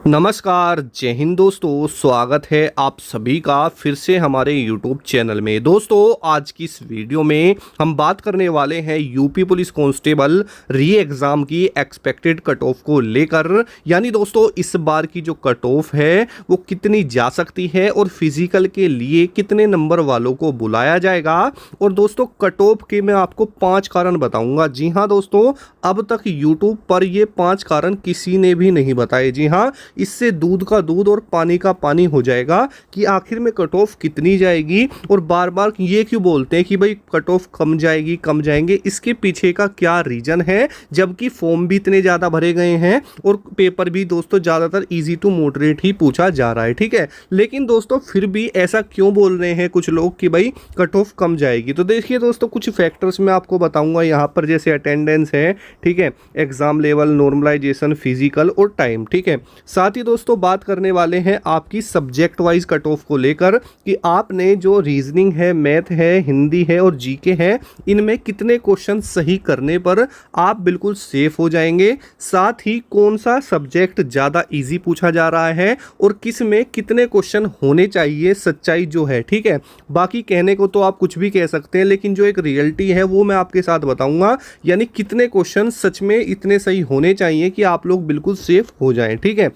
नमस्कार, जय हिंद दोस्तों। स्वागत है आप सभी का फिर से हमारे यूट्यूब चैनल में। दोस्तों, आज की इस वीडियो में हम बात करने वाले हैं यूपी पुलिस कांस्टेबल री एग्ज़ाम की एक्सपेक्टेड कट ऑफ को लेकर। यानी दोस्तों, इस बार की जो कट ऑफ है वो कितनी जा सकती है और फिजिकल के लिए कितने नंबर वालों को बुलाया जाएगा। और दोस्तों, कट ऑफ के मैं आपको 5 कारण बताऊंगा। जी हाँ दोस्तों, अब तक यूट्यूब पर ये 5 कारण किसी ने भी नहीं बताए। जी हाँ, इससे दूध का दूध और पानी का पानी हो जाएगा कि आखिर में कट ऑफ कितनी जाएगी। और बार बार ये क्यों बोलते हैं कि भाई कट ऑफ कम जाएगी, कम जाएंगे, इसके पीछे का क्या रीजन है, जबकि फॉर्म भी इतने ज़्यादा भरे गए हैं और पेपर भी दोस्तों ज़्यादातर इजी टू मॉडरेट ही पूछा जा रहा है। ठीक है, लेकिन दोस्तों फिर भी ऐसा क्यों बोल रहे हैं कुछ लोग कि भाई कट ऑफ कम जाएगी। तो देखिए दोस्तों, कुछ फैक्टर्स मैं आपको बताऊंगा यहाँ पर, जैसे अटेंडेंस है, ठीक है, एग्जाम लेवल, नॉर्मलाइजेशन, फिजिकल और टाइम। ठीक है, साथ ही दोस्तों बात करने वाले हैं आपकी सब्जेक्ट वाइज कट ऑफ को लेकर कि आपने जो रीजनिंग है, मैथ है, हिंदी है और जीके है, इनमें कितने क्वेश्चन सही करने पर आप बिल्कुल सेफ हो जाएंगे। साथ ही कौन सा सब्जेक्ट ज़्यादा इजी पूछा जा रहा है और किस में कितने क्वेश्चन होने चाहिए, सच्चाई जो है। ठीक है, बाकी कहने को तो आप कुछ भी कह सकते हैं, लेकिन जो एक रियलिटी है वो मैं आपके साथ बताऊंगा। यानी कितने क्वेश्चन सच में इतने सही होने चाहिए कि आप लोग बिल्कुल सेफ हो जाएं। ठीक है,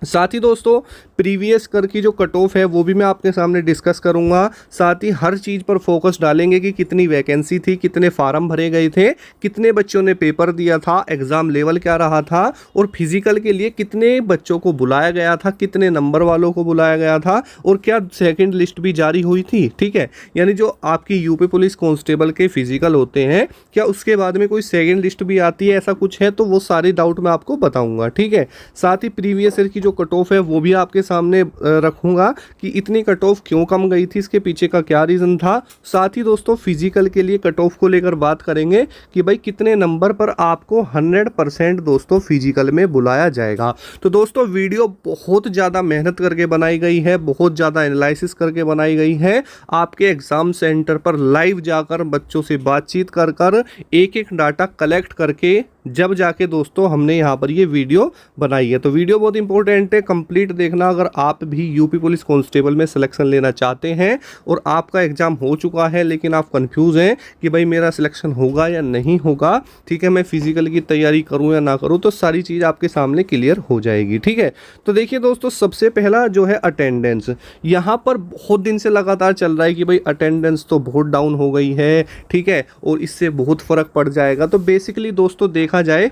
साथ ही दोस्तों प्रीवियस कर की जो कट ऑफ है वो भी मैं आपके सामने डिस्कस करूंगा। साथ ही हर चीज़ पर फोकस डालेंगे कि कितनी वैकेंसी थी, कितने फार्म भरे गए थे, कितने बच्चों ने पेपर दिया था, एग्ज़ाम लेवल क्या रहा था और फिजिकल के लिए कितने बच्चों को बुलाया गया था, कितने नंबर वालों को बुलाया गया था और क्या सेकेंड लिस्ट भी जारी हुई थी। ठीक है, यानी जो आपकी यूपी पुलिस कांस्टेबल के फिजिकल होते हैं, क्या उसके बाद में कोई सेकेंड लिस्ट भी आती है, ऐसा कुछ है तो वो सारे डाउट मैं आपको बताऊँगा। ठीक है, साथ ही प्रीवियस ईयर की जो कट ऑफ है वो भी आपके सामने रखूंगा कि इतनी कट ऑफ क्यों कम गई थी, इसके पीछे का क्या रीज़न था। साथ ही दोस्तों फिजिकल के लिए कट ऑफ को लेकर बात करेंगे कि भाई कितने नंबर पर आपको 100% दोस्तों फिजिकल में बुलाया जाएगा। तो दोस्तों वीडियो बहुत ज़्यादा मेहनत करके बनाई गई है, बहुत ज़्यादा एनालिसिस करके बनाई गई है। आपके एग्ज़ाम सेंटर पर लाइव जाकर बच्चों से बातचीत कर कर एक एक डाटा कलेक्ट करके जब जाके दोस्तों हमने यहाँ पर ये वीडियो बनाई है। तो वीडियो बहुत इंपॉर्टेंट है, कंप्लीट देखना अगर आप भी यूपी पुलिस कांस्टेबल में सिलेक्शन लेना चाहते हैं और आपका एग्ज़ाम हो चुका है लेकिन आप कंफ्यूज हैं कि भाई मेरा सिलेक्शन होगा या नहीं होगा। ठीक है, मैं फिजिकल की तैयारी करूँ या ना करूँ, तो सारी चीज़ आपके सामने क्लियर हो जाएगी। ठीक है, तो देखिए दोस्तों, सबसे पहला जो है अटेंडेंस, यहाँ पर बहुत दिन से लगातार चल रहा है कि भाई अटेंडेंस तो बहुत डाउन हो गई है। ठीक है, और इससे बहुत फ़र्क पड़ जाएगा। तो बेसिकली दोस्तों देखा जाए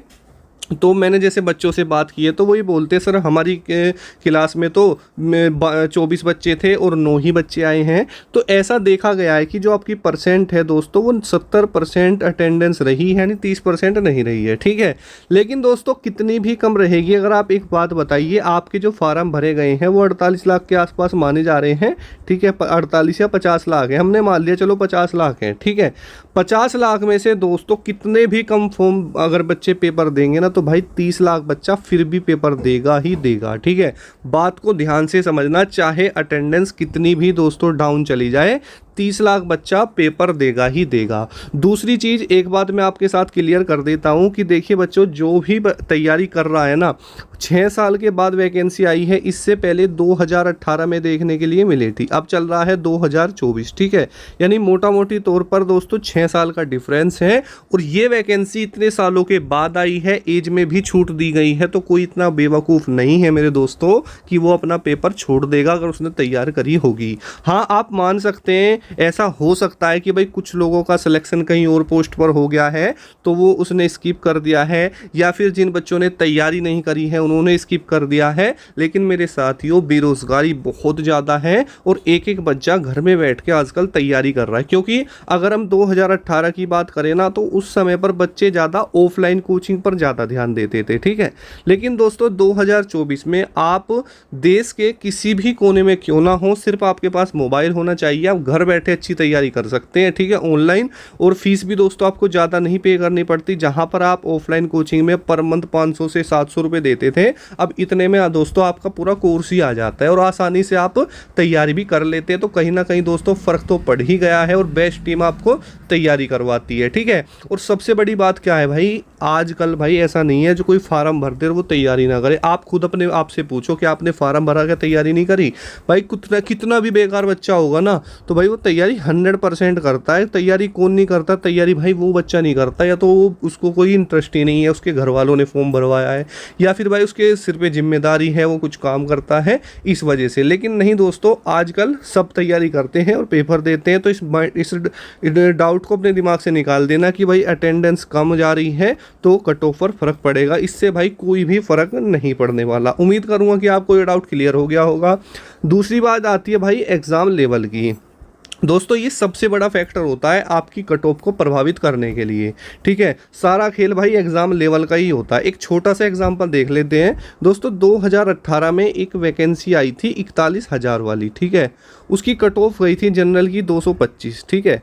तो मैंने जैसे बच्चों से बात की है तो वही बोलते हैं, सर हमारी क्लास में तो 24 बच्चे थे और 9 ही बच्चे आए हैं। तो ऐसा देखा गया है कि जो आपकी परसेंट है दोस्तों वो 70% अटेंडेंस रही है, यानी 30% नहीं रही है। ठीक है, लेकिन दोस्तों कितनी भी कम रहेगी, अगर आप एक बात बताइए, आपके जो फार्म भरे गए हैं वो 48 लाख के आसपास माने जा रहे हैं। ठीक है, 48 या 50 लाख है, हमने मान लिया चलो 50 लाख है। ठीक है, 50 लाख में से दोस्तों कितने भी कम फॉर्म अगर बच्चे पेपर देंगे ना, तो भाई 30 लाख बच्चा फिर भी पेपर देगा ही देगा। ठीक है, बात को ध्यान से समझना, चाहे अटेंडेंस कितनी भी दोस्तों डाउन चली जाए, 30 लाख बच्चा पेपर देगा ही देगा। दूसरी चीज़, एक बात मैं आपके साथ क्लियर कर देता हूं कि देखिए बच्चों, जो भी तैयारी कर रहा है ना, 6 साल के बाद वैकेंसी आई है, इससे पहले 2018 में देखने के लिए मिली थी, अब चल रहा है 2024। ठीक है, यानी मोटा मोटी तौर पर दोस्तों 6 साल का डिफरेंस है और ये वैकेंसी इतने सालों के बाद आई है, एज में भी छूट दी गई है। तो कोई इतना बेवकूफ़ नहीं है मेरे दोस्तों कि वो अपना पेपर छोड़ देगा अगर उसने तैयार करी होगी। हाँ, आप मान सकते हैं, ऐसा हो सकता है कि भाई कुछ लोगों का सिलेक्शन कहीं और पोस्ट पर हो गया है तो वो उसने स्किप कर दिया है, या फिर जिन बच्चों ने तैयारी नहीं करी है उन्होंने स्किप कर दिया है। लेकिन मेरे साथियों, बेरोजगारी बहुत ज़्यादा है और एक एक बच्चा घर में बैठ के आजकल तैयारी कर रहा है। क्योंकि अगर हम 2018 की बात करें ना, तो उस समय पर बच्चे ज़्यादा ऑफलाइन कोचिंग पर ज़्यादा ध्यान देते थे। ठीक है, लेकिन दोस्तों 2024 में आप देश के किसी भी कोने में क्यों ना हो, सिर्फ आपके पास मोबाइल होना चाहिए, आप घर बैठे अच्छी तैयारी कर सकते हैं, ठीक है, ऑनलाइन। और फीस भी दोस्तों आपको ज़्यादा नहीं पे करनी पड़ती। जहाँ पर आप ऑफलाइन कोचिंग में पर मंथ 500 से 700 रुपये देते थे, अब इतने में दोस्तों आपका पूरा कोर्स ही आ जाता है और आसानी से आप तैयारी भी कर लेते हैं। तो कहीं ना कहीं दोस्तों फ़र्क तो पड़ ही गया है और बेस्ट टीम आपको तैयारी करवाती है, ठीक है। और सबसे बड़ी बात क्या है भाई, आजकल भाई ऐसा नहीं है जो कोई फार्म भरते और वो तैयारी ना करे। आप खुद अपने आप से पूछो कि आपने फार्म भरा के तैयारी नहीं करी भाई। कितना भी बेकार बच्चा होगा ना, तो भाई वो तैयारी 100% करता है। तैयारी कौन नहीं करता? तैयारी भाई वो बच्चा नहीं करता, या तो उसको कोई इंटरेस्ट ही नहीं है, उसके घर वालों ने फॉर्म भरवाया है, या फिर भाई उसके सिर पे जिम्मेदारी है, वो कुछ काम करता है इस वजह से। लेकिन नहीं दोस्तों, आजकल सब तैयारी करते हैं और पेपर देते हैं। तो इस डाउट को अपने दिमाग से निकाल देना कि भाई अटेंडेंस कम जा रही है तो कट ऑफ पर फर्क पड़ेगा। इससे भाई कोई भी फर्क नहीं पड़ने वाला। उम्मीद करूंगा कि आपको ये डाउट क्लियर हो गया होगा। दूसरी बात आती है भाई एग्ज़ाम लेवल की। दोस्तों ये सबसे बड़ा फैक्टर होता है आपकी कट ऑफ को प्रभावित करने के लिए, ठीक है। सारा खेल भाई एग्ज़ाम लेवल का ही होता है। एक छोटा सा एग्जांपल देख लेते हैं दोस्तों। 2018 में एक वैकेंसी आई थी 41,000 वाली, ठीक है। उसकी कट ऑफ गई थी जनरल की 225, ठीक है।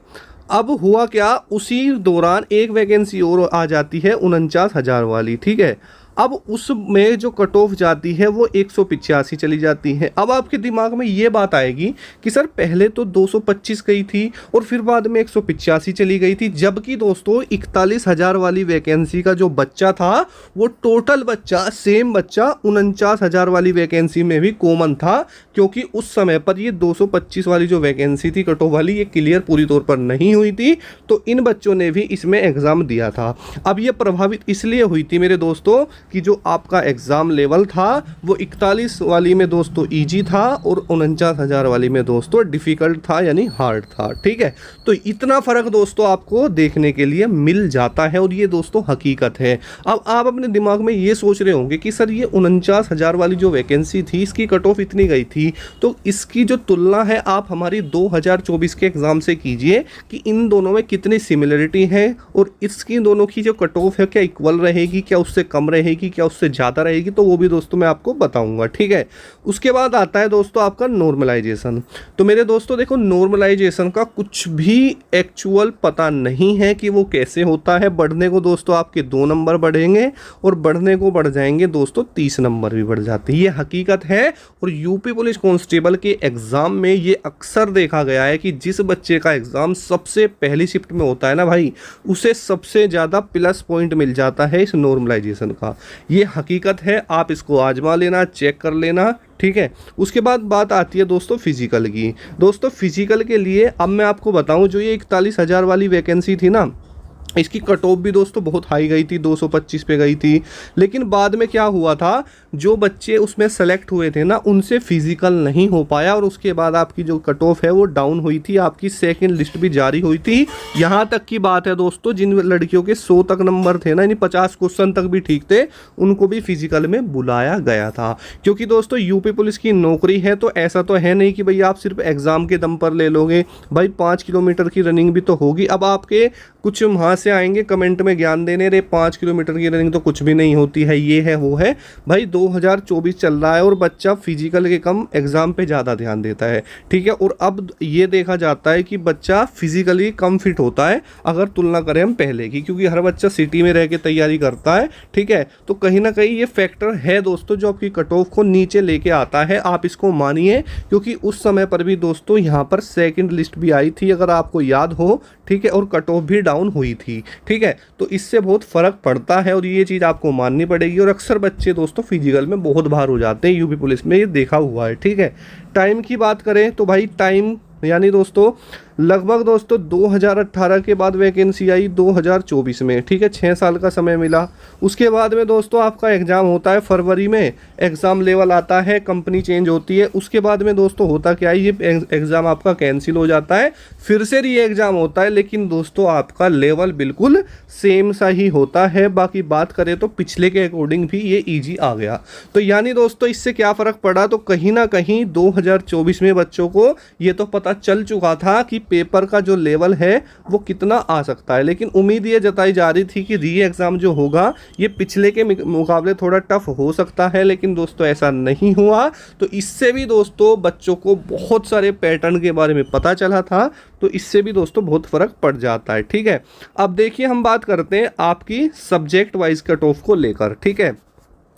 अब हुआ क्या, उसी दौरान एक वैकेंसी और आ जाती है 49,000 वाली, ठीक है। अब उसमें जो कट ऑफ जाती है वो 185 चली जाती है। अब आपके दिमाग में ये बात आएगी कि सर पहले तो 225 गई थी और फिर बाद में 185 चली गई थी, जबकि दोस्तों 41,000 वाली वैकेंसी का जो बच्चा था वो टोटल बच्चा सेम बच्चा 49,000 वाली वैकेंसी में भी कॉमन था, क्योंकि उस समय पर ये 225 वाली जो वैकेंसी थी कट ऑफ वाली, ये क्लियर पूरी तौर पर नहीं हुई थी। तो इन बच्चों ने भी इसमें एग्ज़ाम दिया था। अब ये प्रभावित इसलिए हुई थी मेरे दोस्तों कि जो आपका एग्ज़ाम लेवल था वो 41 वाली में दोस्तों इजी था और 49,000 वाली में दोस्तों डिफ़िकल्ट था, यानी हार्ड था, ठीक है। तो इतना फ़र्क दोस्तों आपको देखने के लिए मिल जाता है और ये दोस्तों हकीकत है। अब आप अपने दिमाग में ये सोच रहे होंगे कि सर ये 49,000 वाली जो वैकेंसी थी इसकी कट ऑफ इतनी गई थी, तो इसकी जो तुलना है आप हमारी 2024 के एग्ज़ाम से कीजिए कि इन दोनों में कितनी सिमिलरिटी है और इसकी दोनों की जो कट ऑफ है क्या इक्वल रहेगी, क्या उससे कम रहेगी, क्या उससे ज़्यादा रहेगी, तो वो भी दोस्तों मैं आपको बताऊंगा, ठीक है। उसके बाद आता है दोस्तों आपका नॉर्मलाइजेशन। तो मेरे दोस्तों देखो, नॉर्मलाइजेशन का कुछ भी एक्चुअल पता नहीं है कि वो कैसे होता है। बढ़ने को दोस्तों आपके 2 नंबर बढ़ेंगे और बढ़ने को बढ़ जाएंगे दोस्तों 30 नंबर भी बढ़ जाते हैं, ये हकीकत है। और यूपी पुलिस कांस्टेबल के एग्ज़ाम में ये अक्सर देखा गया है कि जिस बच्चे का एग्ज़ाम सबसे पहली शिफ्ट में होता है ना भाई, उसे सबसे ज़्यादा प्लस पॉइंट मिल जाता है इस नॉर्मलाइजेशन का। ये हकीकत है, आप इसको आजमा लेना, चेक कर लेना, ठीक है। उसके बाद बात आती है दोस्तों फिजिकल की। दोस्तों फिजिकल के लिए अब मैं आपको बताऊं, जो ये 41,000 वाली वैकेंसी थी ना, इसकी कट ऑफ भी दोस्तों बहुत हाई गई थी, 225 पे गई थी। लेकिन बाद में क्या हुआ था, जो बच्चे उसमें सेलेक्ट हुए थे ना, उनसे फिजिकल नहीं हो पाया और उसके बाद आपकी जो कट ऑफ है वो डाउन हुई थी। आपकी सेकंड लिस्ट भी जारी हुई थी। यहाँ तक की बात है दोस्तों, जिन लड़कियों के 100 तक नंबर थे ना, यानी 50 क्वेश्चन तक भी ठीक थे, उनको भी फिजिकल में बुलाया गया था। क्योंकि दोस्तों यूपी पुलिस की नौकरी है, तो ऐसा तो है नहीं कि भाई आप सिर्फ एग्ज़ाम के दम पर ले लोगे। भाई 5 किलोमीटर की रनिंग भी तो होगी। अब आपके कुछ वहाँ से आएंगे कमेंट में ज्ञान देने, रे 5 किलोमीटर की रनिंग तो कुछ भी नहीं होती है, ये है वो है। भाई 2024 चल रहा है और बच्चा फिजिकल के कम एग्ज़ाम पे ज़्यादा ध्यान देता है, ठीक है। और अब ये देखा जाता है कि बच्चा फिजिकली कम फिट होता है अगर तुलना करें हम पहले की, क्योंकि हर बच्चा सिटी में रह के तैयारी करता है, ठीक है। तो कहीं ना कहीं ये फैक्टर है दोस्तों जो आपकी कट ऑफ को नीचे लेके आता है, आप इसको मानिए। क्योंकि उस समय पर भी दोस्तों यहाँ पर सेकेंड लिस्ट भी आई थी, अगर आपको याद हो, ठीक है, और कट ऑफ भी डाउन हुई थी, ठीक है। तो इससे बहुत फ़र्क पड़ता है और ये चीज़ आपको माननी पड़ेगी। और अक्सर बच्चे दोस्तों फिजिकल में बहुत बाहर हो जाते हैं, यूपी पुलिस में ये देखा हुआ है, ठीक है। टाइम की बात करें तो भाई टाइम यानी दोस्तों लगभग दोस्तों 2018 के बाद वैकेंसी आई 2024 में, ठीक है। 6 साल का समय मिला। उसके बाद में दोस्तों आपका एग्ज़ाम होता है फरवरी में, एग्ज़ाम लेवल आता है, कंपनी चेंज होती है। उसके बाद में दोस्तों होता क्या है, ये एग्ज़ाम आपका कैंसिल हो जाता है, फिर से री एग्ज़ाम होता है। लेकिन दोस्तों आपका लेवल बिल्कुल सेम सा ही होता है। बाकी बात करें तो पिछले के अकॉर्डिंग भी ये ईजी आ गया। तो यानी दोस्तों इससे क्या फ़र्क पड़ा, तो कहीं ना कहीं 2024 में बच्चों को ये तो पता चल चुका था कि पेपर का जो लेवल है वो कितना आ सकता है। लेकिन उम्मीद ये जताई जा रही थी कि री एग्ज़ाम जो होगा ये पिछले के मुकाबले थोड़ा टफ हो सकता है, लेकिन दोस्तों ऐसा नहीं हुआ। तो इससे भी दोस्तों बच्चों को बहुत सारे पैटर्न के बारे में पता चला था, तो इससे भी दोस्तों बहुत फ़र्क पड़ जाता है। ठीक है, अब देखिए हम बात करते हैं आपकी सब्जेक्ट वाइज कट ऑफ को लेकर। ठीक है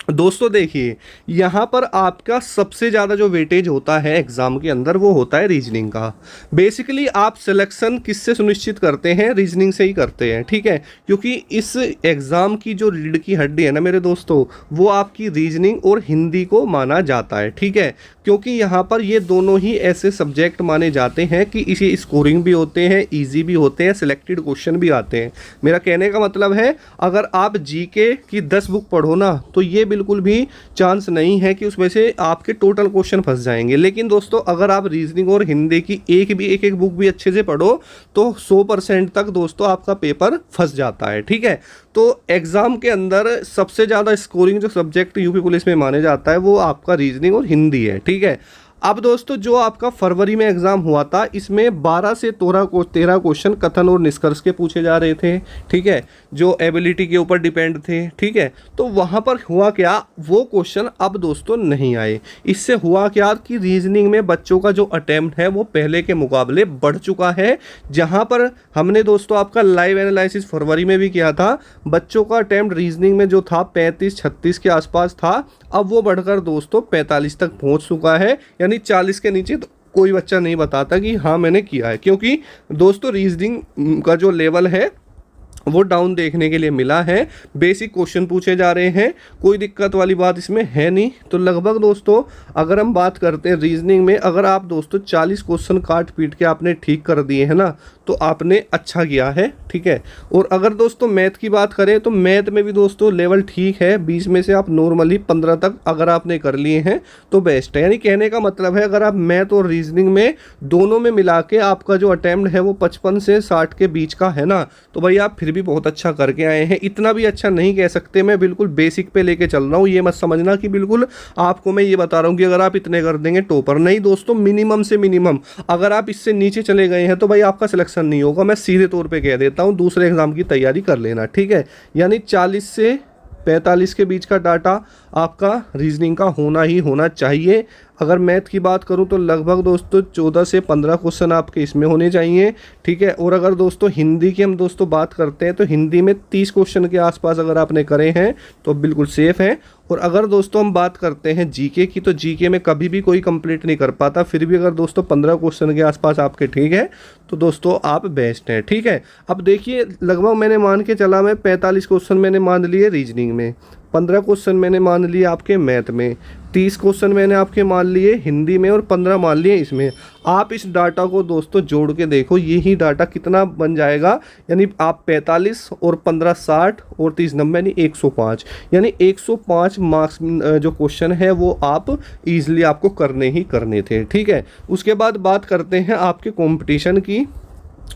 दोस्तों, देखिए यहाँ पर आपका सबसे ज़्यादा जो वेटेज होता है एग्ज़ाम के अंदर वो होता है रीजनिंग का। बेसिकली आप सिलेक्शन किससे सुनिश्चित करते हैं? रीजनिंग से ही करते हैं। ठीक है, क्योंकि इस एग्ज़ाम की जो रीढ़ की हड्डी है ना मेरे दोस्तों, वो आपकी रीजनिंग और हिंदी को माना जाता है। ठीक है, क्योंकि यहाँ पर ये दोनों ही ऐसे सब्जेक्ट माने जाते हैं कि इसे स्कोरिंग भी होते हैं, ईजी भी होते हैं, सिलेक्टेड क्वेश्चन भी आते हैं। मेरा कहने का मतलब है अगर आप जीके की 10 बुक पढ़ो ना तो ये बिल्कुल भी चांस नहीं है कि उसमें से आपके टोटल क्वेश्चन फंस जाएंगे। लेकिन दोस्तों अगर आप रीजनिंग और हिंदी की एक बुक भी अच्छे से पढ़ो तो 100% तक दोस्तों आपका पेपर फंस जाता है। ठीक है, तो एग्ज़ाम के अंदर सबसे ज़्यादा स्कोरिंग जो सब्जेक्ट यूपी पुलिस में माने जाता है वो आपका रीजनिंग और हिंदी है। ठीक है, अब दोस्तों जो आपका फरवरी में एग्ज़ाम हुआ था इसमें 12 से 13 क्वेश्चन कथन और निष्कर्ष के पूछे जा रहे थे। ठीक है, जो एबिलिटी के ऊपर डिपेंड थे। ठीक है, तो वहाँ पर हुआ क्या, वो क्वेश्चन अब दोस्तों नहीं आए। इससे हुआ क्या कि रीजनिंग में बच्चों का जो अटेम्प्ट है वो पहले के मुकाबले बढ़ चुका है। जहाँ पर हमने दोस्तों आपका लाइव एनालिसिस फरवरी में भी किया था, बच्चों का अटेम्प्ट रीजनिंग में जो था 35-36 के आसपास था, अब वो बढ़कर दोस्तों 45 तक पहुंच चुका है। यानी 40 के नीचे तो कोई बच्चा नहीं बताता कि हाँ मैंने किया है, क्योंकि दोस्तों रीजनिंग का जो लेवल है वो डाउन देखने के लिए मिला है। बेसिक क्वेश्चन पूछे जा रहे हैं, कोई दिक्कत वाली बात इसमें है नहीं। तो लगभग दोस्तों अगर हम बात करते हैं रीजनिंग में, अगर आप दोस्तों 40 क्वेश्चन काट पीट के आपने ठीक कर दिए हैं ना तो आपने अच्छा किया है। ठीक है, और अगर दोस्तों मैथ की बात करें तो मैथ में भी दोस्तों लेवल ठीक है, 20 में से आप नॉर्मली 15 तक अगर आपने कर लिए हैं तो बेस्ट है। यानी कहने का मतलब है अगर आप मैथ और रीजनिंग में दोनों में मिला के आपका जो अटैम्प्ट है वो 55 से 60 के बीच का है ना, तो भाई आप फिर भी बहुत अच्छा करके आए हैं। इतना भी अच्छा नहीं कह सकते, मैं बिल्कुल बेसिक पे लेके चल रहा हूँ। ये मत समझना कि बिल्कुल आपको मैं ये बता रहा हूँ कि अगर आप इतने कर देंगे टॉपर, नहीं दोस्तों, मिनिमम से मिनिमम अगर आप इससे नीचे चले गए हैं तो भाई आपका सिलेक्शन नहीं होगा। मैं सीधे तौर पे कह देता हूं, दूसरे एग्जाम की तैयारी कर लेना। ठीक है, यानी 40 से 45 के बीच का डाटा आपका रीजनिंग का होना ही होना चाहिए। अगर मैथ की बात करूं तो लगभग दोस्तों 14 से 15 क्वेश्चन आपके इसमें होने चाहिए। ठीक है, और अगर दोस्तों हिंदी की हम दोस्तों बात करते हैं तो हिंदी में 30 क्वेश्चन के आसपास अगर आपने करे हैं तो बिल्कुल सेफ है। और अगर दोस्तों हम बात करते हैं जीके की, तो जीके में कभी भी कोई कंप्लीट नहीं कर पाता, फिर भी अगर दोस्तों 15 क्वेश्चन के आसपास आपके ठीक है तो दोस्तों आप बेस्ट हैं। ठीक है, अब देखिए लगभग मैंने मान के चला, मैं 45 क्वेश्चन मैंने मान लिए रीजनिंग में, 15 क्वेश्चन मैंने मान लिए आपके मैथ में, 30 क्वेश्चन मैंने आपके मान लिए हिंदी में और 15 मान लिए इसमें। आप इस डाटा को दोस्तों जोड़ के देखो, यही डाटा कितना बन जाएगा। यानी आप 45 और 15 60 और 30 90 यानी 105, यानी 105 मार्क्स जो क्वेश्चन है वो आप इजीली आपको करने ही करने थे। ठीक है, उसके बाद बात करते हैं आपके कंपटीशन की।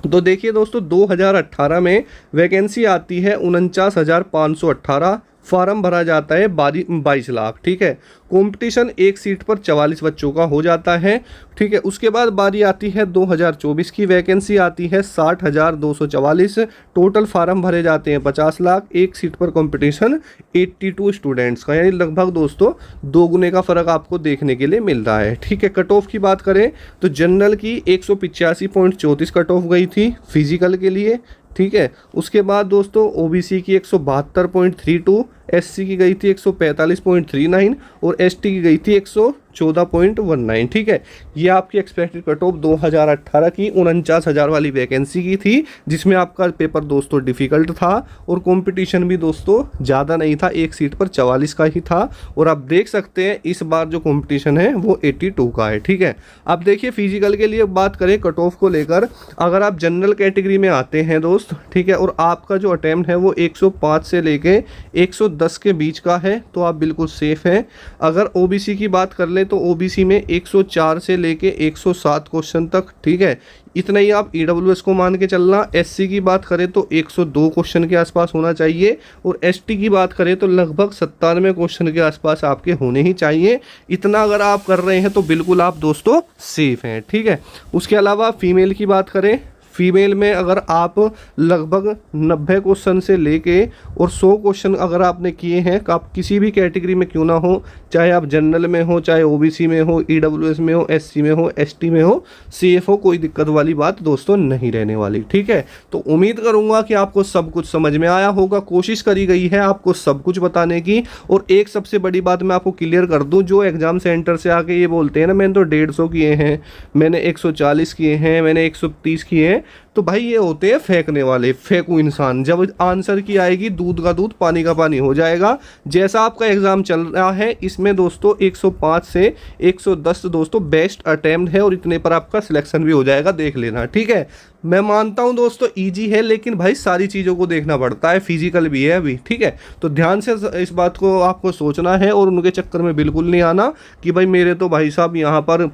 तो देखिए दोस्तों 2018 में वैकेंसी आती है 49,518, फॉर्म भरा जाता है 22 लाख। ठीक है, कंपटीशन एक सीट पर 44 बच्चों का हो जाता है। ठीक है, उसके बाद बारी आती है 2024 की, वैकेंसी आती है 60,244, टोटल फार्म भरे जाते हैं 50 लाख, एक सीट पर कंपटीशन 82 स्टूडेंट्स का, यानी लगभग दोस्तों 2 गुने का फ़र्क आपको देखने के लिए मिल रहा है। ठीक है, कट ऑफ की बात करें तो जनरल की 185.34 कट ऑफ गई थी फिजिकल के लिए। ठीक है, उसके बाद दोस्तों ओबीसी की 172.32, एससी की गई थी 145.39 और एसटी की गई थी 114.19। ठीक है, ये आपकी एक्सपेक्टेड कट ऑफ 2018 की 49,000 वाली वैकेंसी की थी, जिसमें आपका पेपर दोस्तों डिफ़िकल्ट था और कंपटीशन भी दोस्तों ज़्यादा नहीं था, एक सीट पर 44 का ही था। और आप देख सकते हैं इस बार जो कंपटीशन है वो 82 का है। ठीक है, अब देखिए फिजिकल के लिए बात करें कट ऑफ को लेकर, अगर आप जनरल कैटेगरी में आते हैं दोस्त, ठीक है, और आपका जो अटेम्प्ट है वो 105 से लेके 110 110 के बीच का है तो आप बिल्कुल सेफ हैं। अगर ओबीसी की बात कर ले तो ओबीसी में 104 से लेके 107 क्वेश्चन तक, ठीक है, इतना ही आप ईडब्ल्यूएस को मान के चलना। एससी की बात करें तो 102 क्वेश्चन के आसपास होना चाहिए, और एसटी की बात करें तो लगभग 97 क्वेश्चन के आसपास आपके होने ही चाहिए। इतना अगर आप कर रहे हैं तो बिल्कुल आप दोस्तों सेफ हैं, ठीक है। उसके अलावा फीमेल की बात करें, फीमेल में अगर आप लगभग 90 क्वेश्चन से लेके और 100 क्वेश्चन अगर आपने किए हैं, आप किसी भी कैटेगरी में क्यों ना हो, चाहे आप जनरल में हो, चाहे ओबीसी में हो, ईडब्ल्यूएस में हो, एससी में हो, एसटी में हो, सीएफ हो, कोई दिक्कत वाली बात दोस्तों नहीं रहने वाली, ठीक है। तो उम्मीद करूंगा कि आपको सब कुछ समझ में आया होगा। कोशिश करी गई है आपको सब कुछ बताने की। और एक सबसे बड़ी बात मैं आपको क्लियर कर दूं, जो एग्जाम सेंटर से आके ये बोलते हैं ना मैंने तो 150 किए हैं, मैंने 140 किए हैं, मैंने 130 किए हैं, तो भाई ये होते हैं फेंकने वाले, फेंकू इंसान। जब आंसर की आएगी दूध का दूध पानी का पानी हो जाएगा। जैसा आपका एग्जाम चल रहा है इसमें दोस्तों 105 से 110 दोस्तों बेस्ट अटेम्प्ट है, और इतने पर आपका सिलेक्शन भी हो जाएगा, देख लेना, ठीक है। मैं मानता हूं दोस्तों इजी है, लेकिन भाई सारी चीज़ों को देखना पड़ता है, फिजिकल भी है अभी, ठीक है। तो ध्यान से इस बात को आपको सोचना है, और उनके चक्कर में बिल्कुल नहीं आना कि भाई मेरे तो भाई साहब यहाँ पर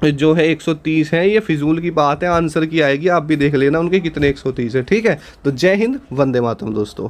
जो है 130 है, ये फिजूल की बात है। आंसर की आएगी आप भी देख लेना उनके कितने 130 है, ठीक है। तो जय हिंद, वंदे मातरम दोस्तों।